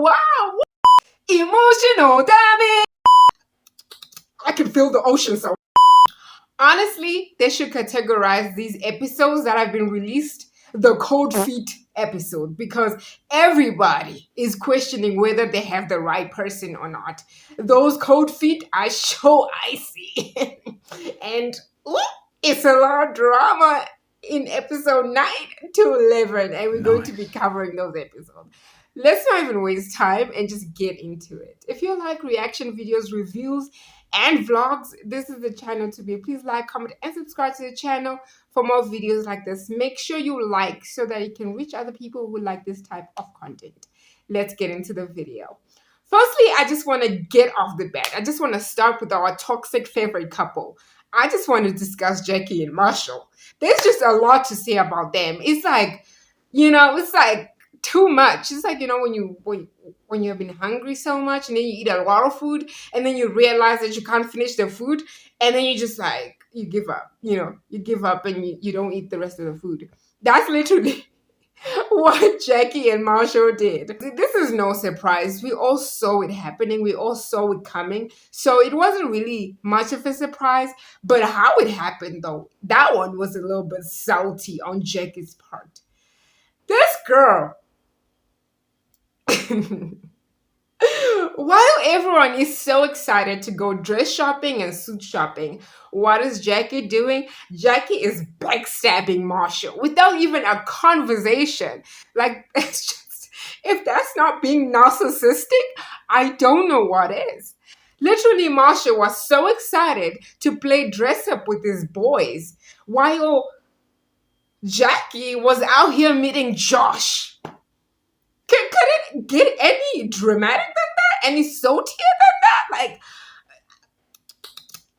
wow. Emotional damage. I can feel the ocean so. Honestly, they should categorize these episodes that have been released the cold feet episode, because everybody is questioning whether they have the right person or not. Those cold feet are so icy. And ooh, it's a lot of drama in episode 9 to 11, and we're going to be covering those episodes. Let's not even waste time and just get into it. If you like reaction videos, reviews, and vlogs, this is the channel to be. Please like, comment, and subscribe to the channel for more videos like this. Make sure you like so that it can reach other people who like this type of content. Let's get into the video. Firstly, I just want to get off the bat. I just want to start with our toxic favorite couple. I just want to discuss Jackie and Marshall. There's just a lot to say about them. It's like, it's like too much. It's like, when you've been hungry so much and then you eat a lot of food and then you realize that you can't finish the food and then you just like, you give up, you give up and you don't eat the rest of the food. That's literally what Jackie and Marshall did. This is no surprise. We all saw it happening. We all saw it coming. So it wasn't really much of a surprise. But how it happened, though, that one was a little bit salty on Jackie's part. This girl, while everyone is so excited to go dress shopping and suit shopping, what is Jackie doing? Jackie is backstabbing Marshall without even a conversation. Like, it's just, if that's not being narcissistic, I don't know what is. Literally, Marshall was so excited to play dress up with his boys, while Jackie was out here meeting Josh. Could it get any dramatic than that? Any saltier than that? Like,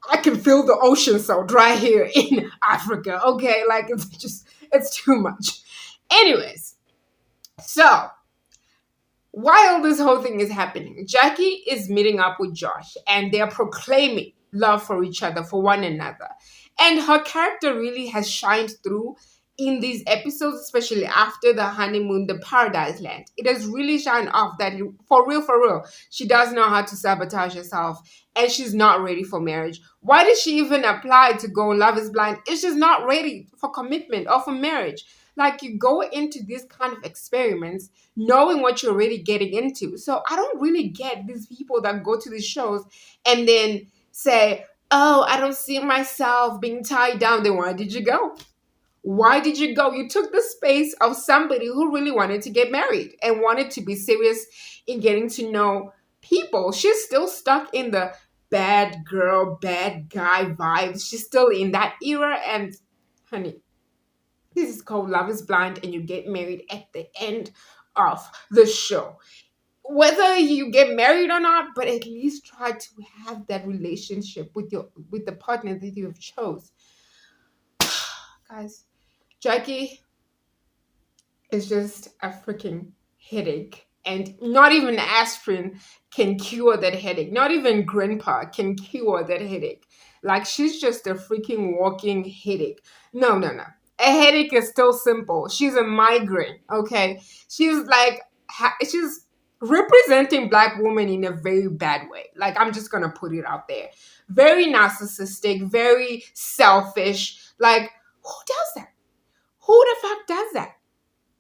I can feel the ocean salt right here in Africa, okay? Like, it's too much. Anyways, so while this whole thing is happening, Jackie is meeting up with Josh and they're proclaiming love for each other, for one another. And her character really has shined through in these episodes, especially after the honeymoon, the paradise land. It has really shined off that, for real, she does know how to sabotage herself and she's not ready for marriage. Why did she even apply to go on Love is Blind if she's not ready for commitment or for marriage? Like, you go into these kind of experiments knowing what you're really getting into. So I don't really get these people that go to these shows and then say, oh, I don't see myself being tied down. Then why did you go? Why did you go? You took the space of somebody who really wanted to get married and wanted to be serious in getting to know people. She's still stuck in the bad girl, bad guy vibes. She's still in that era. And honey, this is called Love is Blind and you get married at the end of the show. Whether you get married or not, but at least try to have that relationship with the partner that you have chose. Guys, Jackie is just a freaking headache. And not even aspirin can cure that headache. Not even grandpa can cure that headache. Like, she's just a freaking walking headache. No. A headache is still simple. She's a migraine, okay? She's representing Black women in a very bad way. Like, I'm just going to put it out there. Very narcissistic, very selfish. Like, who does that? Who the fuck does that?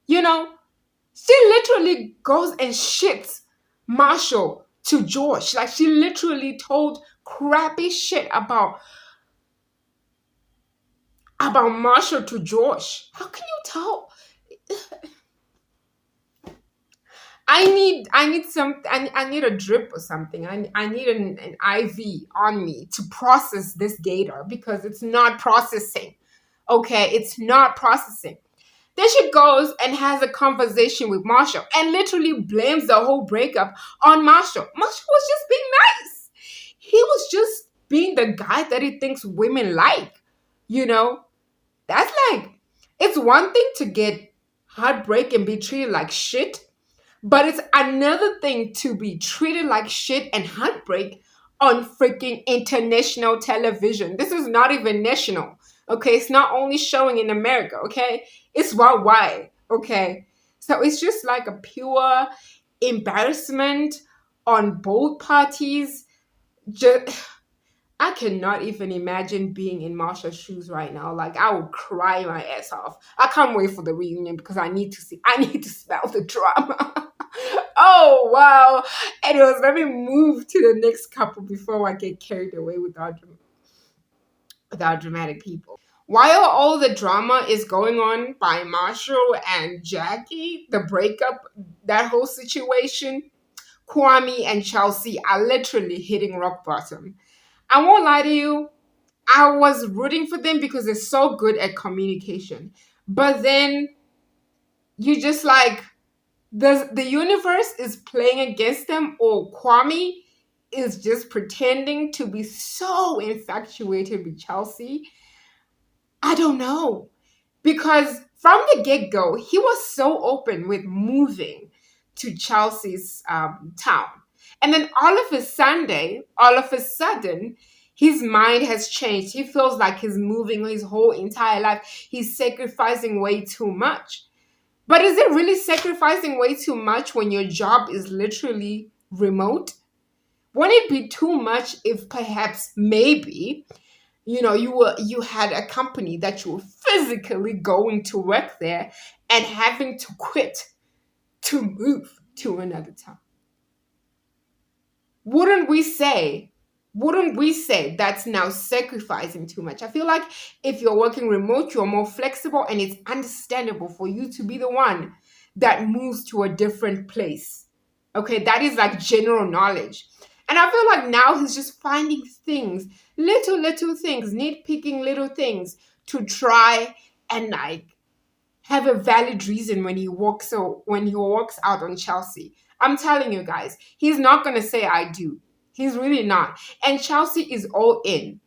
She literally goes and shits Marshall to Josh. Like, she literally told crappy shit about Marshall to Josh. How can you tell? I need a drip or something. I need an IV on me to process this data, because it's not processing. Okay, it's not processing. Then she goes and has a conversation with Marshall and literally blames the whole breakup on Marshall. Marshall was just being nice. He was just being the guy that he thinks women like. That's like, it's one thing to get heartbreak and be treated like shit, but it's another thing to be treated like shit and heartbreak on freaking international television. This is not even national. Okay, it's not only showing in America, okay? It's worldwide, okay? So it's just like a pure embarrassment on both parties. Just, I cannot even imagine being in Marsha's shoes right now. Like, I would cry my ass off. I can't wait for the reunion because I need to see, I need to smell the drama. Oh, wow. Anyways, let me move to the next couple before I get carried away with our dramatic people. While all the drama is going on by Marshall and Jackie, the breakup, that whole situation, Kwame and Chelsea are literally hitting rock bottom. I won't lie to you, I was rooting for them because they're so good at communication. But then you just like, the universe is playing against them, or Kwame is just pretending to be so infatuated with Chelsea. I don't know. Because from the get go, he was so open with moving to Chelsea's town. And then all of a sudden, his mind has changed. He feels like he's moving his whole entire life. He's sacrificing way too much. But is it really sacrificing way too much when your job is literally remote? Wouldn't it be too much if perhaps maybe you had a company that you were physically going to work there and having to quit to move to another town? wouldn't we say wouldn't we say that's now sacrificing too much? I feel like if you're working remote, you're more flexible, and it's understandable for you to be the one that moves to a different place. Okay, that is like general knowledge. And I feel like now he's just finding things, little things, nitpicking little things to try and like have a valid reason when he walks out on Chelsea. I'm telling you guys, he's not gonna say I do. He's really not. And Chelsea is all in.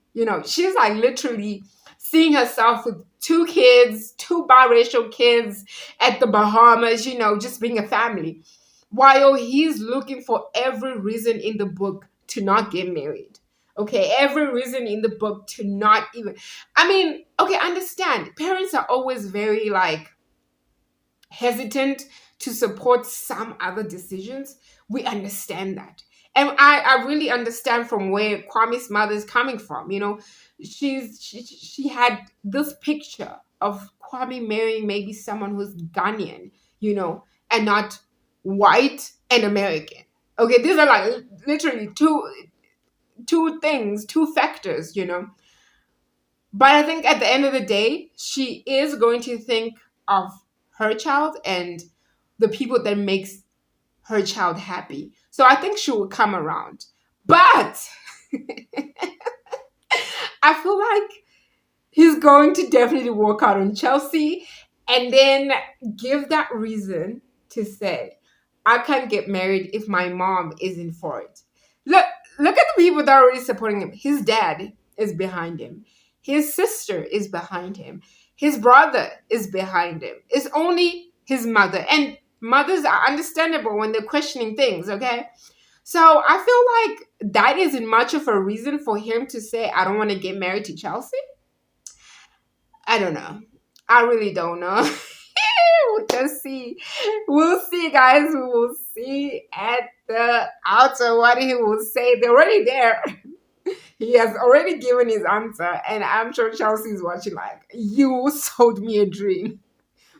She's like literally seeing herself with two kids, two biracial kids at the Bahamas, just being a family. While he's looking for every reason in the book to not get married. Okay, every reason in the book to not even. I mean, okay, understand. Parents are always very like hesitant to support some other decisions. We understand that. And I really understand from where Kwame's mother is coming from. She had this picture of Kwame marrying maybe someone who's Ghanaian, and not white and American. Okay, these are like literally two things, two factors. But I think at the end of the day, she is going to think of her child and the people that makes her child happy. So I think she will come around. But I feel like he's going to definitely walk out on Chelsea and then give that reason to say, I can't get married if my mom isn't for it. Look at the people that are already supporting him. His dad is behind him. His sister is behind him. His brother is behind him. It's only his mother. And mothers are understandable when they're questioning things, okay? So I feel like that isn't much of a reason for him to say, I don't want to get married to Chelsea. I don't know. I really don't know. We'll just see. We'll see, guys. We will see at the altar what he will say. They're already there. He has already given his answer, and I'm sure Chelsea's watching like, you sold me a dream,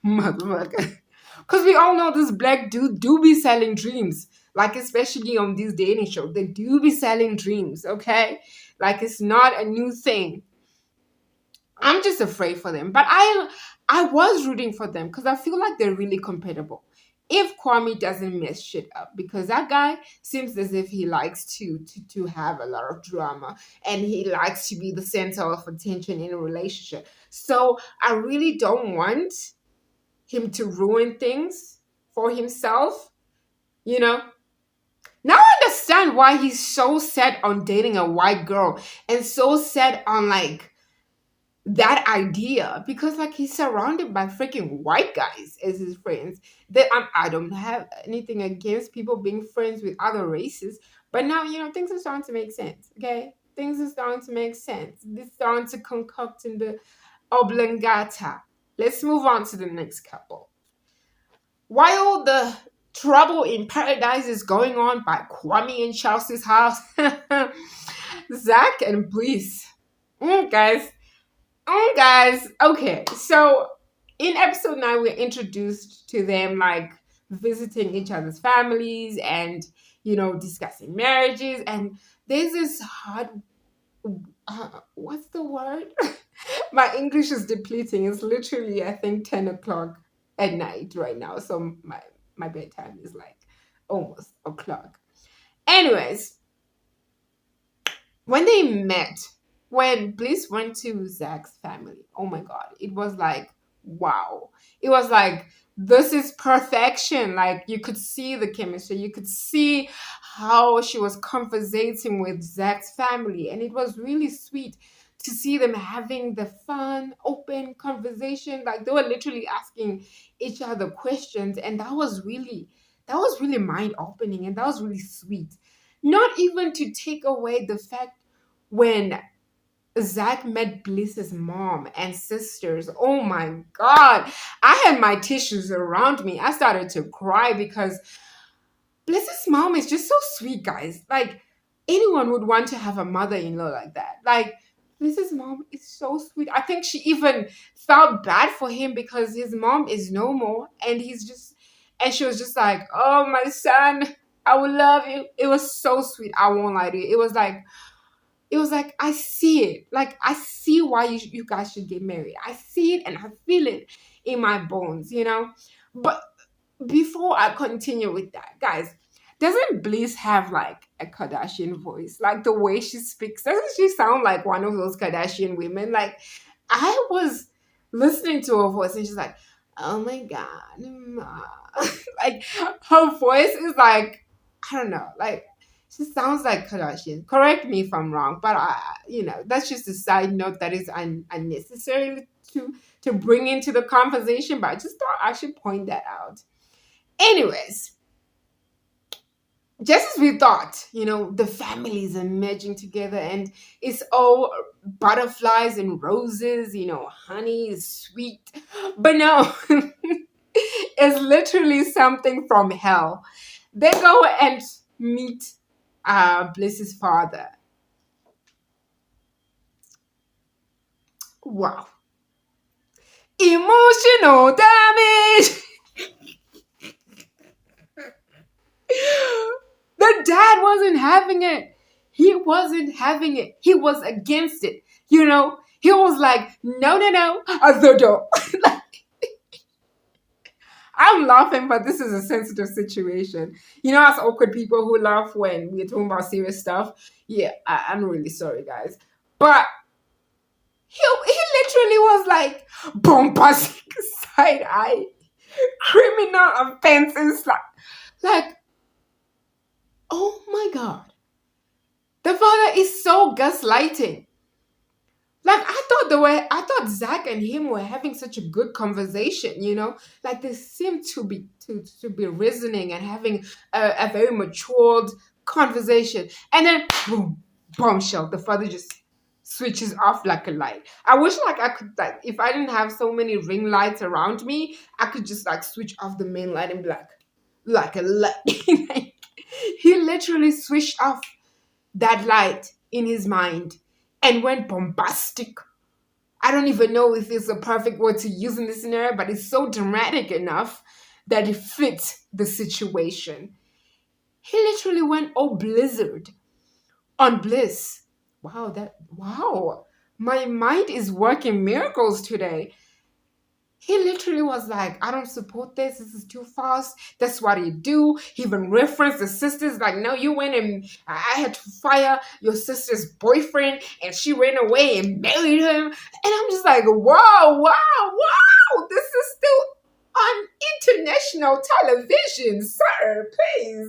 motherfucker. Because we all know this black dude do be selling dreams. Like, especially on these dating shows. They do be selling dreams, okay? Like, it's not a new thing. I'm just afraid for them. But I was rooting for them because I feel like they're really compatible. If Kwame doesn't mess shit up, because that guy seems as if he likes to have a lot of drama and he likes to be the center of attention in a relationship. So I really don't want him to ruin things for himself, Now I understand why he's so set on dating a white girl and so set on like that idea, because like he's surrounded by freaking white guys as his friends. That I don't have anything against people being friends with other races, but now things are starting to make sense. Okay, things are starting to make sense. They're starting to concoct in the oblongata. Let's move on to the next couple. While the Trouble in Paradise is going on by Kwame and Chelsea's house. Zach and Bliss. Guys. Guys. Okay. So in episode 9, we're introduced to them like visiting each other's families and, discussing marriages. And there's this hard, what's the word? My English is depleting. It's literally, I think, 10 o'clock at night right now. So my bedtime is like almost o'clock. Anyways, when they met, when Bliss went to Zach's family, oh my God, it was like, wow. It was like, this is perfection. Like, you could see the chemistry. You could see how she was conversating with Zach's family. And it was really sweet to see them having the fun, open conversation. Like, they were literally asking each other questions. And that was really mind-opening. And that was really sweet. Not even to take away the fact when Zach met Bliss's mom and sisters. Oh my God. I had my tissues around me. I started to cry because Bliss's mom is just so sweet, guys. Like, anyone would want to have a mother-in-law like that. Like, Bliss's mom is so sweet. I think she even felt bad for him because his mom is no more. And she was just like, oh, my son, I will love you. It was so sweet. I won't lie to you. It was like, I see it. Like, I see why you guys should get married. I see it and I feel it in my bones, But before I continue with that, guys, doesn't Bliss have like a Kardashian voice? Like, the way she speaks, doesn't she sound like one of those Kardashian women? Like, I was listening to her voice and she's like, oh my God, Ma. Like, her voice is like, I don't know, like, she sounds like Kardashian. Correct me if I'm wrong, but that's just a side note that is unnecessary to bring into the conversation. But I just thought I should point that out. Anyways, just as we thought, the families are merging together and it's all butterflies and roses, honey is sweet. But no, it's literally something from hell. They go and meet Bliss's father. Wow. Emotional damage. The dad wasn't having it. He wasn't having it. He was against it. He was like, no, the door. I'm laughing, but this is a sensitive situation. Us awkward people who laugh when we're talking about serious stuff. Yeah, I'm really sorry, guys. But he literally was like, bombastic side eye, criminal offenses. Like, oh my God. The father is so gaslighting. Like, I thought Zach and him were having such a good conversation, Like, they seemed to be reasoning and having a very matured conversation. And then, boom, bombshell. The father just switches off like a light. I wish I could, if I didn't have so many ring lights around me, I could just switch off the main light and be like a light. He literally switched off that light in his mind and went bombastic. I don't even know if it's a perfect word to use in this scenario, but it's so dramatic enough that it fits the situation. He literally went all blizzard on Bliss. Wow. My mind is working miracles today. He literally was like, I don't support this. This is too fast. That's what he do. He even referenced the sisters. Like, no, you went and I had to fire your sister's boyfriend and she ran away and married him. And I'm just like, wow. This is still on international television, sir. Please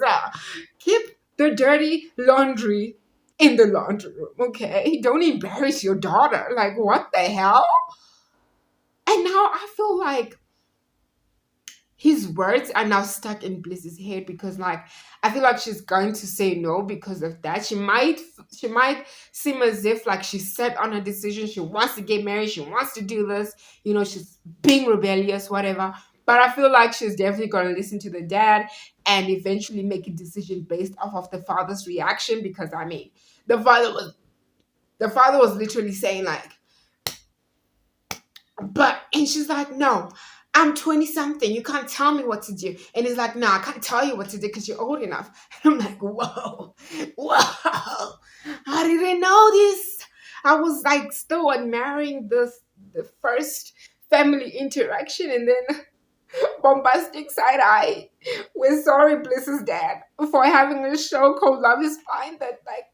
keep the dirty laundry in the laundry room, okay? Don't embarrass your daughter. Like, what the hell? And now I feel like his words are now stuck in Bliss's head because, I feel like she's going to say no because of that. She might seem as if, she's set on her decision. She wants to get married. She wants to do this. She's being rebellious, whatever. But I feel like she's definitely going to listen to the dad. and eventually make a decision based off of the father's reaction. Because I mean, the father was the father was literally saying like, but, and she's like, no, I'm 20 something. You can't tell me what to do. And he's like, no, I can't tell you what to do because you're old enough. And I'm like, whoa, whoa. I didn't know this. I was like still admiring the first family interaction, and then bombastic side eye with Sorry Bliss's dad for having a show called Love is Fine that like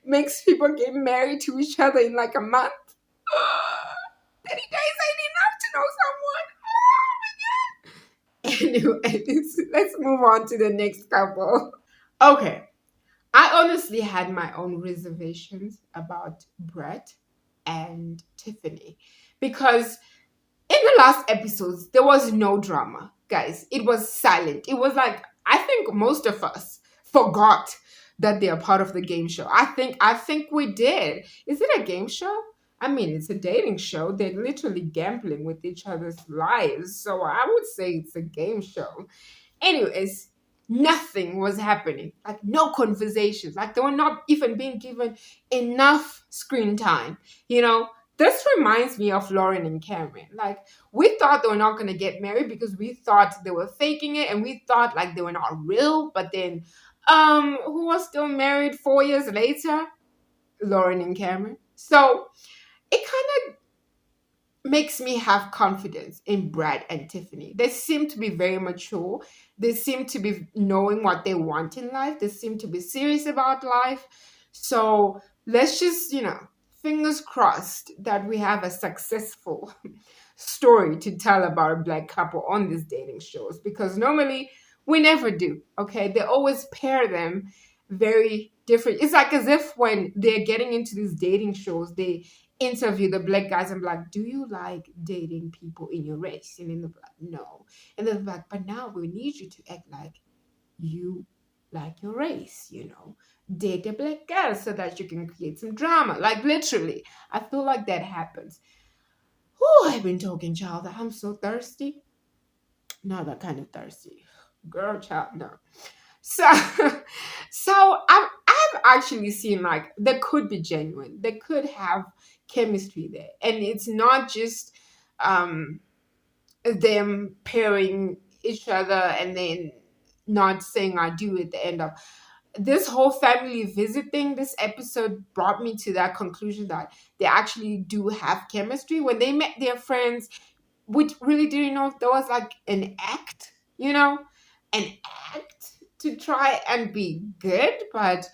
makes people get married to each other in like a month. 30 days ain't enough to know someone. Oh my god. Anyway, let's move on to the next couple. Okay. I honestly had my own reservations about Brett and Tiffany because in the last episodes, there was no drama, guys. It was silent. It was like, I think most of us forgot that they are part of the game show. I think we did. Is it a game show? I mean, it's a dating show. They're literally gambling with each other's lives. So I would say it's a game show. Anyways, nothing was happening. Like no conversations. Like they were not even being given enough screen time. You know, this reminds me of Lauren and Cameron. Like we thought they were not going to get married because we thought they were faking it, and we thought like they were not real. But then, who was still married 4 years later? Lauren and Cameron. So it kind of makes me have confidence in Brad and Tiffany. They seem to be very mature. They seem to be knowing what they want in life. They seem to be serious about life. So let's just, fingers crossed that we have a successful story to tell about a black couple on these dating shows, because normally we never do. Okay. They always pair them very different. It's like as if when they're getting into these dating shows, they interview the black guys and be like, do you like dating people in your race? And then they're like, no. And then they're like, but now we need you to act like you like your race, date a black girl so that you can create some drama. Like literally, I feel like that happens. Oh, I've been talking, child. I'm so thirsty. Not that kind of thirsty. Girl, child, no. So, so I've actually seen like they could be genuine. They could have chemistry there, and it's not just them pairing each other and then not saying I do at the end of this whole family visit thing. This episode brought me to that conclusion that they actually do have chemistry. When they met their friends, we really didn't know if there was like an act, an act to try and be good. But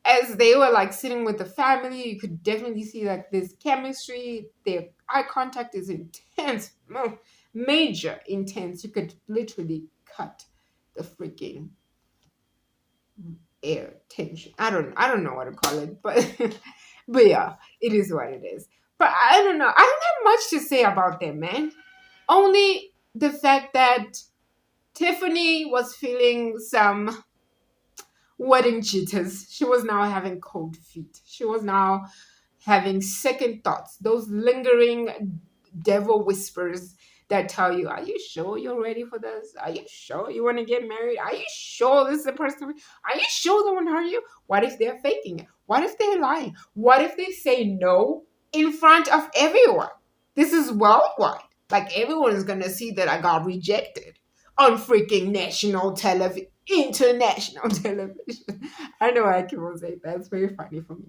as they were like sitting with the family, you could definitely see like this chemistry. Their eye contact is intense, major intense. You could literally cut the freaking air tension. I don't know what to call it, but but yeah, it is what it is. But I don't know. I don't have much to say about them, man. Only the fact that Tiffany was feeling some wedding jitters. She was now having cold feet. She was now having second thoughts, those lingering devil whispers that tell you, are you sure you're ready for this? Are you sure you want to get married? Are you sure this is the person? Are you sure they want to hurt you? What if they're faking it? What if they're lying? What if they say no in front of everyone? This is worldwide. Like everyone is going to see that I got rejected on freaking national television, international television. I know I keep on saying that. It's very funny for me.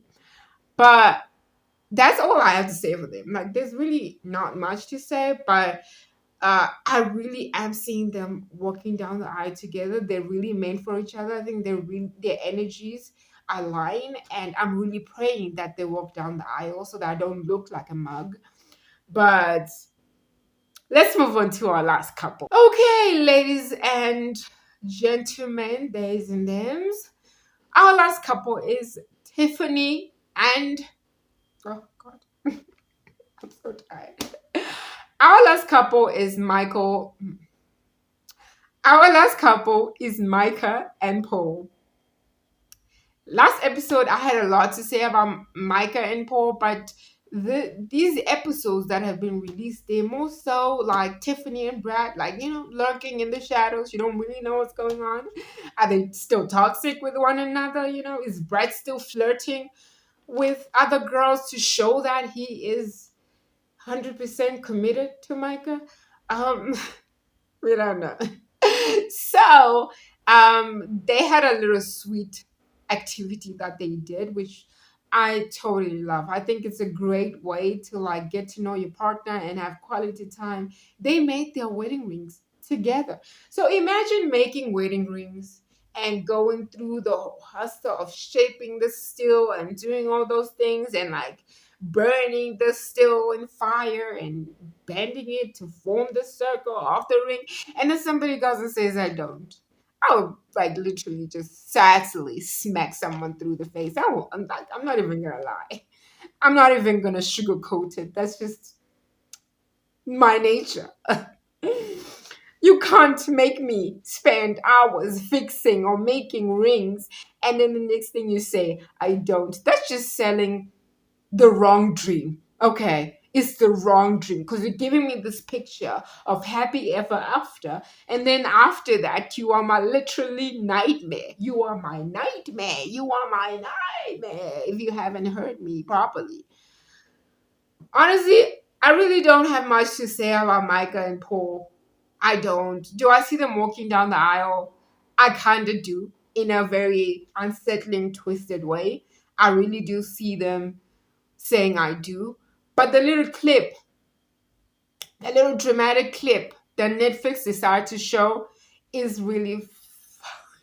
But that's all I have to say for them. Like, there's really not much to say, but I really am seeing them walking down the aisle together. They're really meant for each other. I think their energies align, and I'm really praying that they walk down the aisle so that I don't look like a mug. But let's move on to our last couple. Okay, ladies and gentlemen, theys and thems. Our last couple is Tiffany and... Oh, God. I'm so tired. Our last couple is Michael. Our last couple is Micah and Paul. Last episode, I had a lot to say about Micah and Paul, but these episodes that have been released, they're more so like Tiffany and Brad, like, lurking in the shadows. You don't really know what's going on. Are they still toxic with one another? Is Brad still flirting with other girls to show that he is 100% committed to Micah? Um, we don't know. So, they had a little sweet activity that they did, which I totally love. I think it's a great way to like get to know your partner and have quality time. They made their wedding rings together. So imagine making wedding rings and going through the whole hustle of shaping the steel and doing all those things and like burning the steel in fire and bending it to form the circle of the ring. And then somebody goes and says, I don't. I would like literally just sadly smack someone through the face. I'm not even gonna lie. I'm not even gonna sugarcoat it. That's just my nature. You can't make me spend hours fixing or making rings and then the next thing you say, I don't. That's just selling the wrong dream. Okay. It's the wrong dream because you're giving me this picture of happy ever after. And then after that, you are my literally nightmare. You are my nightmare. You are my nightmare if you haven't heard me properly. Honestly, I really don't have much to say about Micah and Paul. I don't. Do I see them walking down the aisle? I kind of do in a very unsettling, twisted way. I really do see them saying I do. But the little dramatic clip that Netflix decided to show is really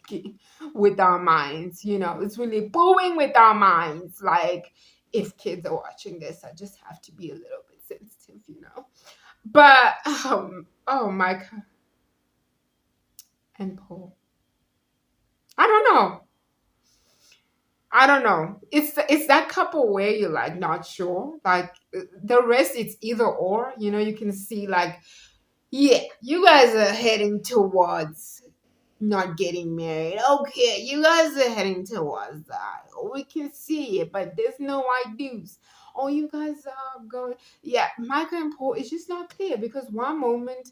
fucking with our minds. It's really booing with our minds. Like, if kids are watching this, I just have to be a little bit sensitive. But, oh, Micah and Paul. I don't know. It's that couple where you're like not sure. Like the rest, it's either or. You can see like, yeah, you guys are heading towards not getting married. Okay, you guys are heading towards that. We can see it, but there's no ideas. Oh, you guys are going. Yeah, Micah and Paul, it's just not clear because one moment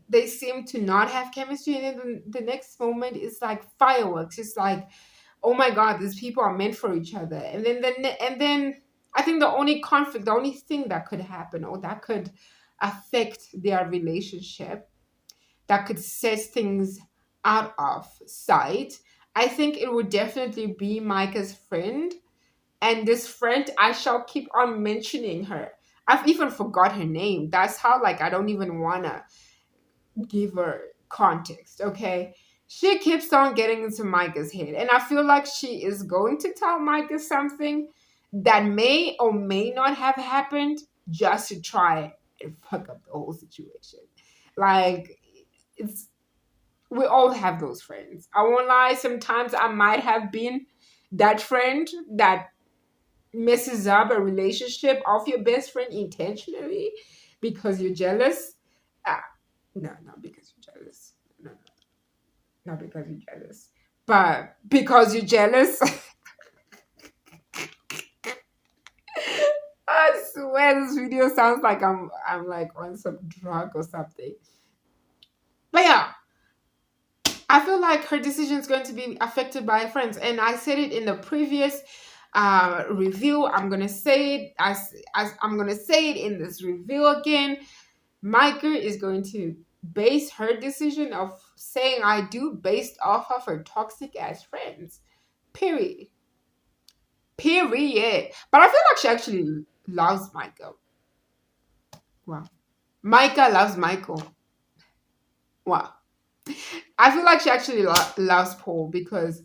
they seem to not have chemistry, and then the next moment it's like fireworks. It's like, oh my god, these people are meant for each other. And then I think the only conflict, the only thing that could happen or that could affect their relationship, that could set things out of sight, I think it would definitely be Micah's friend. And this friend, I shall keep on mentioning her. I've even forgot her name. That's how like I don't even wanna give her context, okay? She keeps on getting into Micah's head, and I feel like she is going to tell Micah something that may or may not have happened just to try and fuck up the whole situation. Like, it's we all have those friends. I won't lie, sometimes I might have been that friend that messes up a relationship of your best friend intentionally because you're jealous. Ah, no, not because you're jealous. No, not because you're jealous. But because you're jealous. I swear this video sounds like I'm like on some drug or something. But yeah, I feel like her decision is going to be affected by her friends. And I said it in the previous review. I'm gonna say it as I'm gonna say it in this review again. Micah is going to base her decision of saying I do based off of her toxic ass friends. Period. Period. But I feel like she actually loves Michael. Wow. Micah loves Michael. Wow. I feel like she actually loves Paul because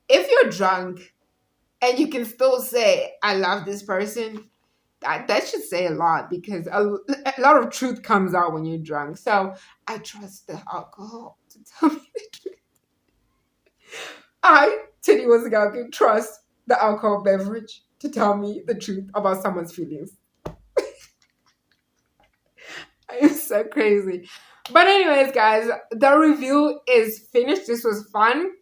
if you're drunk and you can still say, I love this person, that should say a lot because a lot of truth comes out when you're drunk. So I trust the alcohol to tell me the truth. I, Titty was a girl, can trust the alcohol beverage to tell me the truth about someone's feelings. I am so crazy. But anyways, guys, the review is finished. This was fun.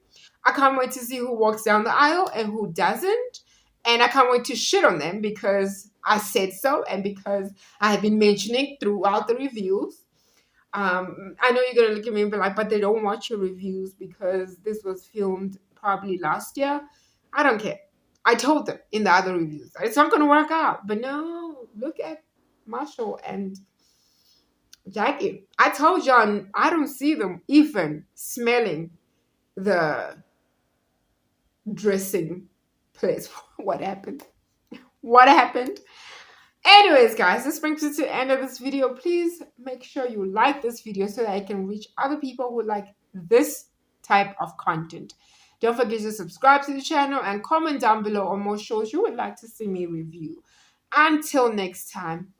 I can't wait to see who walks down the aisle and who doesn't. And I can't wait to shit on them because I said so and because I have been mentioning throughout the reviews. I know you're gonna look at me and be like, but they don't watch your reviews because this was filmed probably last year. I don't care. I told them in the other reviews it's not gonna work out. But no, look at Marshall and Jackie. I told John I don't see them even smelling the dressing place. What happened? What happened? Anyways, guys, this brings us to the end of this video. Please make sure you like this video so that I can reach other people who like this type of content. Don't forget to subscribe to the channel and comment down below on more shows you would like to see me review. Until next time,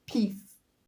peace.